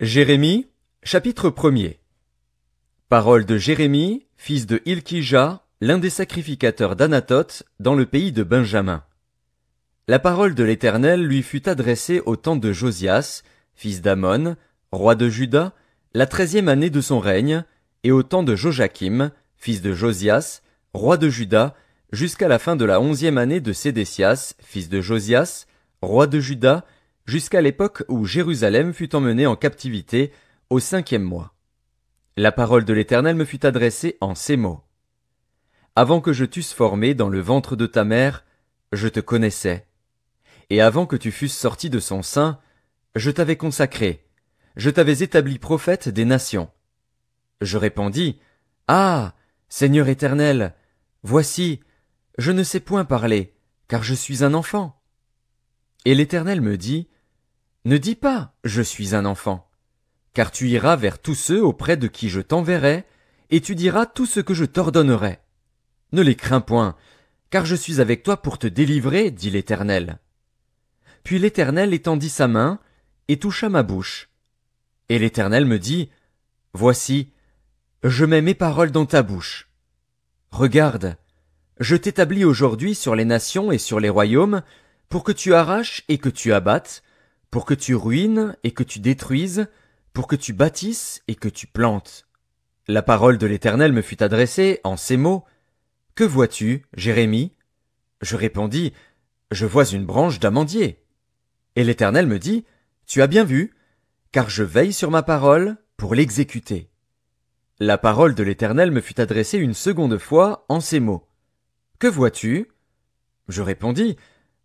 Jérémie, chapitre 1er. Parole de Jérémie, fils de Hilkija, l'un des sacrificateurs d'Anathoth, dans le pays de Benjamin. La parole de l'Éternel lui fut adressée au temps de Josias, fils d'Amon, roi de Juda, la 13e année de son règne, et au temps de Joachim, fils de Josias, roi de Juda, jusqu'à la fin de la 11e année de Sédécias, fils de Josias, roi de Juda, jusqu'à l'époque où Jérusalem fut emmenée en captivité, au 5e mois. La parole de l'Éternel me fut adressée en ces mots. Avant que je t'eusse formé dans le ventre de ta mère, je te connaissais. Et avant que tu fusses sorti de son sein, je t'avais consacré, je t'avais établi prophète des nations. Je répondis, Ah, Seigneur Éternel, voici, je ne sais point parler, car je suis un enfant. Et l'Éternel me dit, Ne dis pas, je suis un enfant, car tu iras vers tous ceux auprès de qui je t'enverrai, et tu diras tout ce que je t'ordonnerai. Ne les crains point, car je suis avec toi pour te délivrer, dit l'Éternel. Puis l'Éternel étendit sa main, et toucha ma bouche. Et l'Éternel me dit, Voici, je mets mes paroles dans ta bouche. Regarde, je t'établis aujourd'hui sur les nations et sur les royaumes, pour que tu arraches et que tu abattes, pour que tu ruines et que tu détruises, pour que tu bâtisses et que tu plantes. La parole de l'Éternel me fut adressée en ces mots. Que vois-tu, Jérémie? Je répondis, Je vois une branche d'amandier. Et l'Éternel me dit, Tu as bien vu, car je veille sur ma parole pour l'exécuter. La parole de l'Éternel me fut adressée une seconde fois en ces mots. Que vois-tu? Je répondis,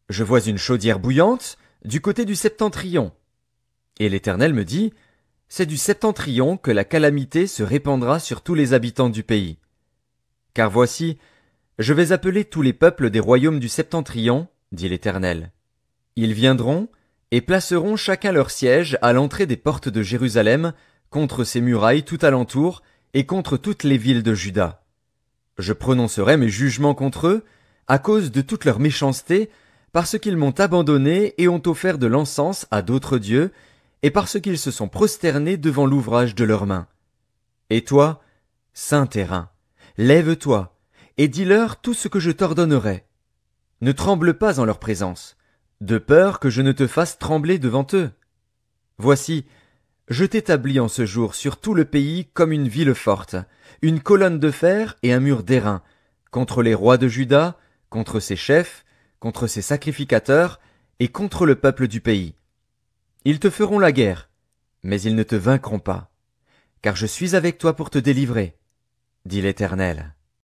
Je vois une chaudière bouillante du côté du septentrion. Et l'Éternel me dit, C'est du septentrion que la calamité se répandra sur tous les habitants du pays. Car voici, je vais appeler tous les peuples des royaumes du septentrion, dit l'Éternel. Ils viendront et placeront chacun leur siège à l'entrée des portes de Jérusalem, contre ses murailles tout alentour, et contre toutes les villes de Juda. Je prononcerai mes jugements contre eux, à cause de toute leur méchanceté, parce qu'ils m'ont abandonné et ont offert de l'encens à d'autres dieux, et parce qu'ils se sont prosternés devant l'ouvrage de leurs mains. Et toi, saint terrain, lève-toi, et dis-leur tout ce que je t'ordonnerai. Ne tremble pas en leur présence, de peur que je ne te fasse trembler devant eux. Voici, je t'établis en ce jour sur tout le pays comme une ville forte, une colonne de fer et un mur d'airain, contre les rois de Juda, contre ses chefs, contre ses sacrificateurs, et contre le peuple du pays. Ils te feront la guerre, mais ils ne te vaincront pas, car je suis avec toi pour te délivrer, dit l'Éternel.